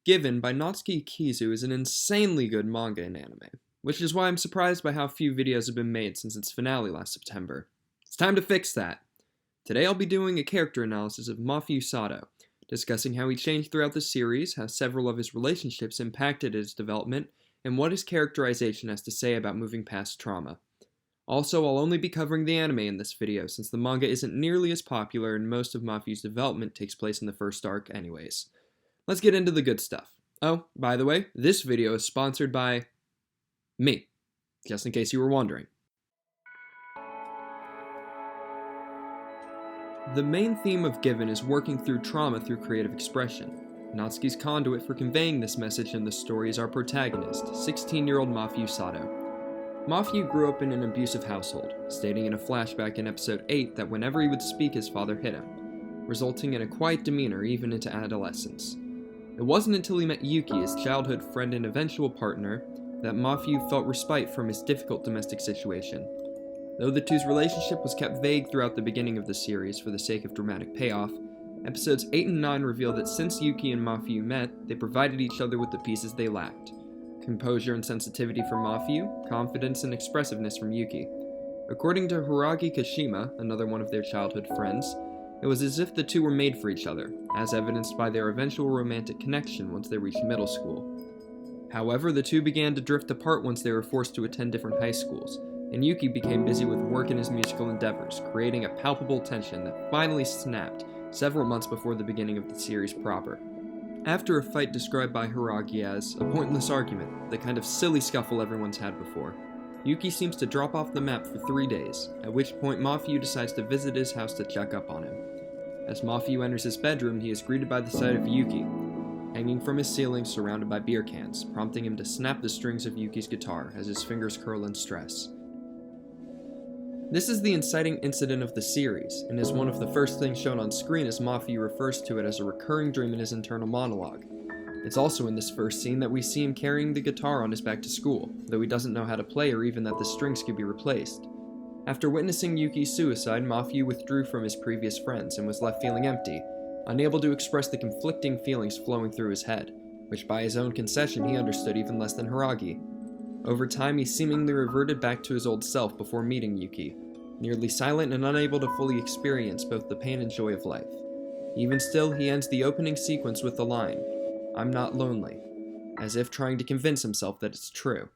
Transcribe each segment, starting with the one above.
Given by Natsuki Kizu is an insanely good manga and anime, which is why I'm surprised by how few videos have been made since its finale last September. It's time to fix that! Today I'll be doing a character analysis of Mafuyu Sato, discussing how he changed throughout the series, how several of his relationships impacted his development, and what his characterization has to say about moving past trauma. Also, I'll only be covering the anime in this video, since the manga isn't nearly as popular and most of Mafuyu's development takes place in the first arc anyways. Let's get into the good stuff. Oh, by the way, this video is sponsored by me, just in case you were wondering. The main theme of Given is working through trauma through creative expression. Natsuki's conduit for conveying this message in the story is our protagonist, 16-year-old Mafuyu Sato. Mafuyu grew up in an abusive household, stating in a flashback in episode 8 that whenever he would speak his father hit him, resulting in a quiet demeanor even into adolescence. It wasn't until he met Yuki, his childhood friend and eventual partner, that Mafuyu felt respite from his difficult domestic situation. Though the two's relationship was kept vague throughout the beginning of the series for the sake of dramatic payoff, episodes 8 and 9 reveal that since Yuki and Mafuyu met, they provided each other with the pieces they lacked. Composure and sensitivity from Mafuyu, confidence and expressiveness from Yuki. According to Hiragi Kashima, another one of their childhood friends, it was as if the two were made for each other, as evidenced by their eventual romantic connection once they reached middle school. However, the two began to drift apart once they were forced to attend different high schools, and Yuki became busy with work and his musical endeavors, creating a palpable tension that finally snapped several months before the beginning of the series proper. After a fight described by Hiragi as a pointless argument, the kind of silly scuffle everyone's had before, Yuki seems to drop off the map for 3 days, at which point Mafuyu decides to visit his house to check up on him. As Mafuyu enters his bedroom, he is greeted by the sight of Yuki, hanging from his ceiling surrounded by beer cans, prompting him to snap the strings of Yuki's guitar as his fingers curl in stress. This is the inciting incident of the series, and is one of the first things shown on screen as Mafuyu refers to it as a recurring dream in his internal monologue. It's also in this first scene that we see him carrying the guitar on his back to school, though he doesn't know how to play or even that the strings could be replaced. After witnessing Yuki's suicide, Mafuyu withdrew from his previous friends and was left feeling empty, unable to express the conflicting feelings flowing through his head, which by his own concession he understood even less than Hiragi. Over time, he seemingly reverted back to his old self before meeting Yuki, nearly silent and unable to fully experience both the pain and joy of life. Even still, he ends the opening sequence with the line, "I'm not lonely," as if trying to convince himself that it's true.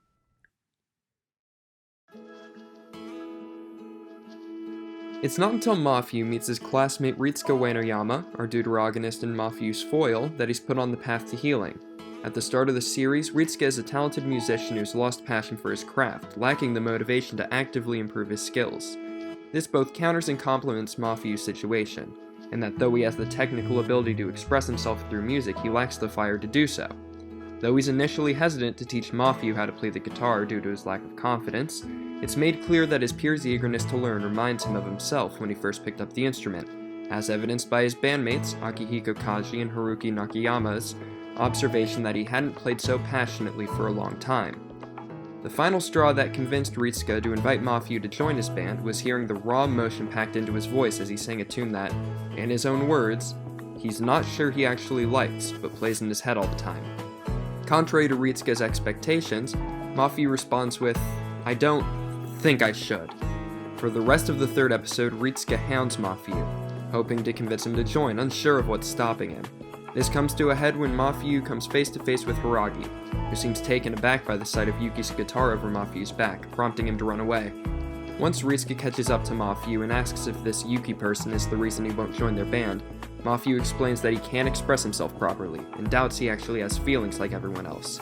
It's not until Mafuyu meets his classmate Ritsuka Uenoyama, our deuteragonist and Mafuyu's foil, that he's put on the path to healing. At the start of the series, Ritsuka is a talented musician who's lost passion for his craft, lacking the motivation to actively improve his skills. This both counters and complements Mafuyu's situation, in that though he has the technical ability to express himself through music, he lacks the fire to do so. Though he's initially hesitant to teach Mafuyu how to play the guitar due to his lack of confidence, it's made clear that his peers' eagerness to learn reminds him of himself when he first picked up the instrument, as evidenced by his bandmates, Akihiko Kaji and Haruki Nakayama's observation that he hadn't played so passionately for a long time. The final straw that convinced Ritsuka to invite Mafuyu to join his band was hearing the raw emotion packed into his voice as he sang a tune that, in his own words, he's not sure he actually likes, but plays in his head all the time. Contrary to Ritsuka's expectations, Mafuyu responds with, "I don't think I should." For the rest of the third episode, Ritsuka hounds Mafuyu, hoping to convince him to join, unsure of what's stopping him. This comes to a head when Mafuyu comes face to face with Hiragi, who seems taken aback by the sight of Yuki's guitar over Mafuyu's back, prompting him to run away. Once Ritsuka catches up to Mafuyu and asks if this Yuki person is the reason he won't join their band, Mafuyu explains that he can't express himself properly, and doubts he actually has feelings like everyone else.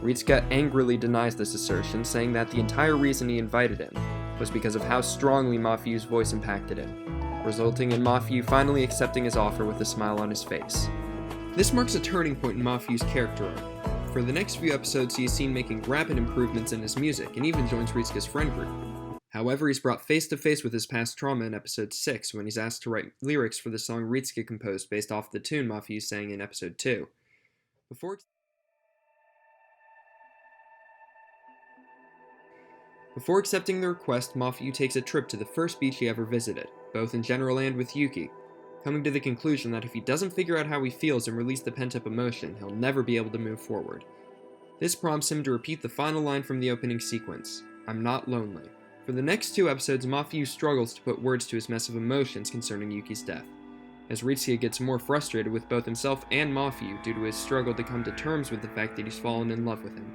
Ritsuka angrily denies this assertion, saying that the entire reason he invited him was because of how strongly Mafuyu's voice impacted him, resulting in Mafuyu finally accepting his offer with a smile on his face. This marks a turning point in Mafuyu's character arc. For the next few episodes, he is seen making rapid improvements in his music, and even joins Ritsuka's friend group. However, he's brought face to face with his past trauma in episode 6, when he's asked to write lyrics for the song Ritsuka composed based off the tune Mafuyu sang in episode 2. Before accepting the request, Mafuyu takes a trip to the first beach he ever visited, both in general and with Yuki. coming to the conclusion that if he doesn't figure out how he feels and release the pent-up emotion, he'll never be able to move forward. This prompts him to repeat the final line from the opening sequence, "I'm not lonely." For the next 2 episodes, Mafuyu struggles to put words to his mess of emotions concerning Yuki's death, as Ritsuya gets more frustrated with both himself and Mafuyu due to his struggle to come to terms with the fact that he's fallen in love with him.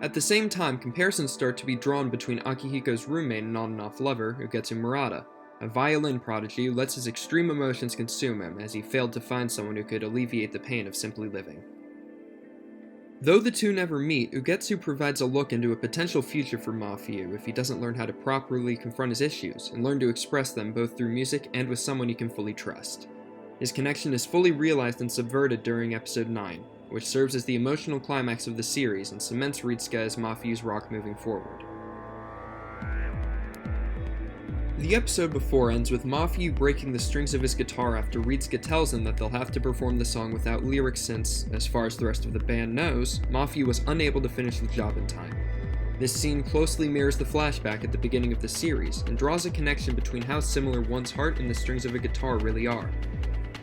At the same time, comparisons start to be drawn between Akihiko's roommate and on-and-off lover, Ugetsu Murata, a violin prodigy who lets his extreme emotions consume him as he failed to find someone who could alleviate the pain of simply living. Though the two never meet, Ugetsu provides a look into a potential future for Mafuyu if he doesn't learn how to properly confront his issues and learn to express them both through music and with someone he can fully trust. His connection is fully realized and subverted during episode 9, which serves as the emotional climax of the series and cements Ritsuka as Mafuyu's rock moving forward. The episode before ends with Mafuyu breaking the strings of his guitar after Ritsuka tells him that they'll have to perform the song without lyrics since, as far as the rest of the band knows, Mafuyu was unable to finish the job in time. This scene closely mirrors the flashback at the beginning of the series and draws a connection between how similar one's heart and the strings of a guitar really are.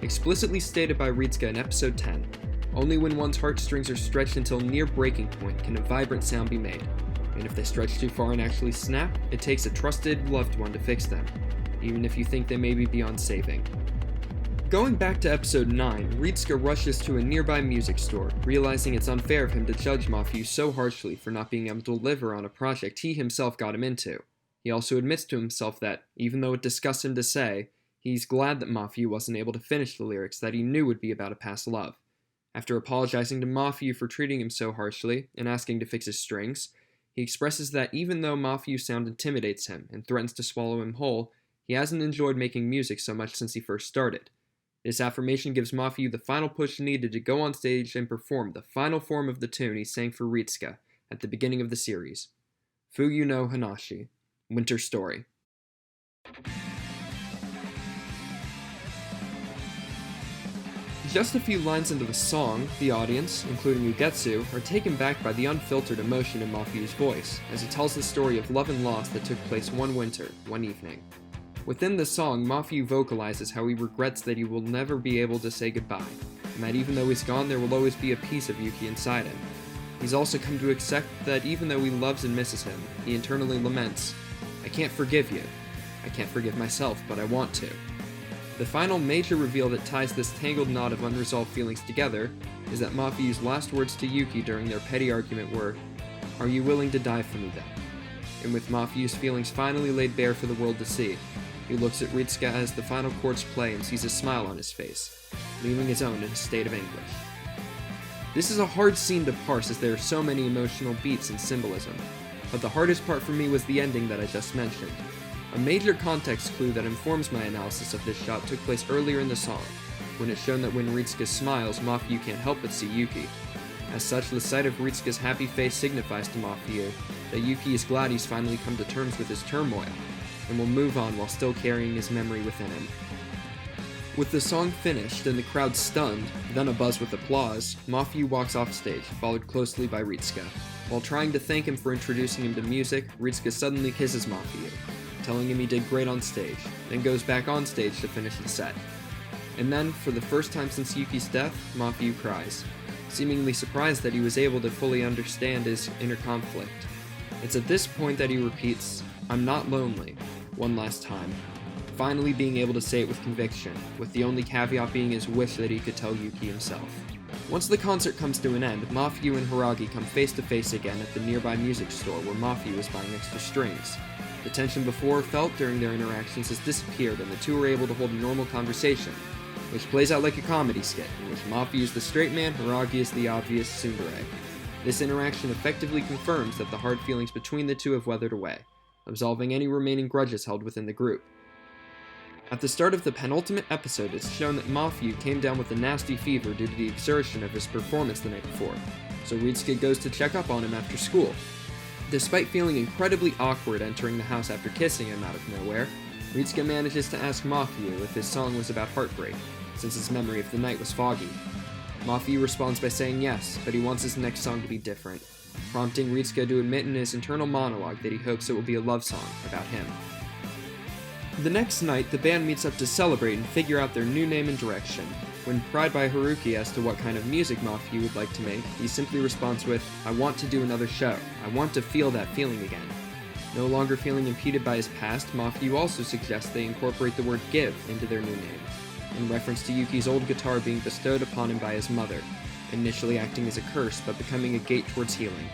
Explicitly stated by Ritsuka in episode 10, only when one's heartstrings are stretched until near breaking point can a vibrant sound be made. And if they stretch too far and actually snap, it takes a trusted loved one to fix them, even if you think they may be beyond saving. Going back to episode 9, Ritsuka rushes to a nearby music store, realizing it's unfair of him to judge Mafuyu so harshly for not being able to deliver on a project he himself got him into. He also admits to himself that, even though it disgusts him to say, he's glad that Mafuyu wasn't able to finish the lyrics that he knew would be about a past love. After apologizing to Mafuyu for treating him so harshly and asking to fix his strings, he expresses that even though Mafuyu's sound intimidates him and threatens to swallow him whole, he hasn't enjoyed making music so much since he first started. This affirmation gives Mafuyu the final push needed to go on stage and perform the final form of the tune he sang for Ritsuka at the beginning of the series, Fuyu no Hanashi, Winter Story. Just a few lines into the song, the audience, including Ugetsu, are taken back by the unfiltered emotion in Mafuyu's voice, as he tells the story of love and loss that took place one winter, one evening. Within the song, Mafuyu vocalizes how he regrets that he will never be able to say goodbye, and that even though he's gone, there will always be a piece of Yuki inside him. He's also come to accept that even though he loves and misses him, he internally laments, "I can't forgive you. I can't forgive myself, but I want to." The final major reveal that ties this tangled knot of unresolved feelings together is that Mafuyu's last words to Yuki during their petty argument were, "Are you willing to die for me then?" And with Mafuyu's feelings finally laid bare for the world to see, he looks at Ritsuka as the final chords play and sees a smile on his face, leaving his own in a state of anguish. This is a hard scene to parse as there are so many emotional beats and symbolism, but the hardest part for me was the ending that I just mentioned. A major context clue that informs my analysis of this shot took place earlier in the song, when it's shown that when Ritsuka smiles, Mafuyu can't help but see Yuki. As such, the sight of Ritsuka's happy face signifies to Mafuyu that Yuki is glad he's finally come to terms with his turmoil, and will move on while still carrying his memory within him. With the song finished and the crowd stunned, then abuzz with applause, Mafuyu walks off stage, followed closely by Ritsuka. While trying to thank him for introducing him to music, Ritsuka suddenly kisses Mafuyu, telling him he did great on stage, then goes back on stage to finish the set. And then, for the first time since Yuki's death, Mafuyu cries, seemingly surprised that he was able to fully understand his inner conflict. It's at this point that he repeats, "I'm not lonely," one last time, finally being able to say it with conviction, with the only caveat being his wish that he could tell Yuki himself. Once the concert comes to an end, Mafuyu and Hiragi come face to face again at the nearby music store where Mafuyu is buying extra strings. The tension before felt during their interactions has disappeared and the two are able to hold a normal conversation, which plays out like a comedy skit, in which Mafuyu is the straight man, Hiragi is the obvious tsundere. This interaction effectively confirms that the hard feelings between the two have weathered away, absolving any remaining grudges held within the group. At the start of the penultimate episode, it's shown that Mafuyu came down with a nasty fever due to the exertion of his performance the night before, so Ritsuka goes to check up on him after school. Despite feeling incredibly awkward entering the house after kissing him out of nowhere, Ritsuka manages to ask Mafuyu if his song was about heartbreak, since his memory of the night was foggy. Mafuyu responds by saying yes, but he wants his next song to be different, prompting Ritsuka to admit in his internal monologue that he hopes it will be a love song about him. The next night, the band meets up to celebrate and figure out their new name and direction. When pried by Haruki as to what kind of music Mafuyu would like to make, he simply responds with, "I want to do another show. I want to feel that feeling again." No longer feeling impeded by his past, Mafuyu also suggests they incorporate the word give into their new name, in reference to Yuki's old guitar being bestowed upon him by his mother, initially acting as a curse but becoming a gate towards healing.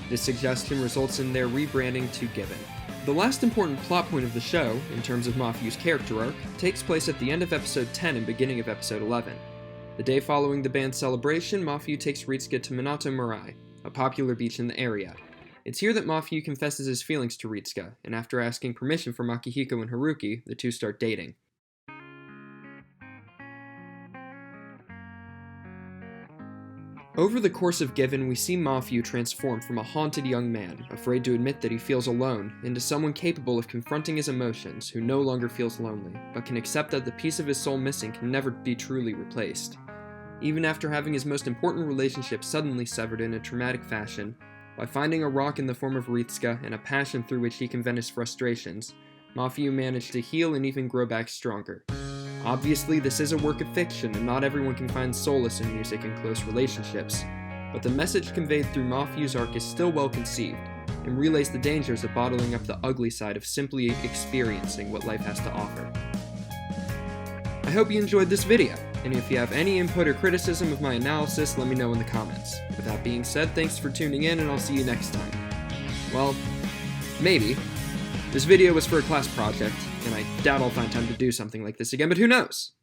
This suggestion results in their rebranding to Given. The last important plot point of the show, in terms of Mafuyu's character arc, takes place at the end of episode 10 and beginning of episode 11. The day following the band's celebration, Mafuyu takes Ritsuka to Minato Mirai, a popular beach in the area. It's here that Mafuyu confesses his feelings to Ritsuka, and after asking permission from Akihiko and Haruki, the two start dating. Over the course of Given, we see Mafuyu transform from a haunted young man, afraid to admit that he feels alone, into someone capable of confronting his emotions, who no longer feels lonely, but can accept that the piece of his soul missing can never be truly replaced. Even after having his most important relationship suddenly severed in a traumatic fashion, by finding a rock in the form of Ritsuka and a passion through which he can vent his frustrations, Mafuyu managed to heal and even grow back stronger. Obviously, this is a work of fiction, and not everyone can find solace in music and close relationships, but the message conveyed through Mafuyu's arc is still well conceived, and relays the dangers of bottling up the ugly side of simply experiencing what life has to offer. I hope you enjoyed this video, and if you have any input or criticism of my analysis, let me know in the comments. With that being said, thanks for tuning in, and I'll see you next time. Well, maybe. This video was for a class project, and I doubt I'll find time to do something like this again, but who knows?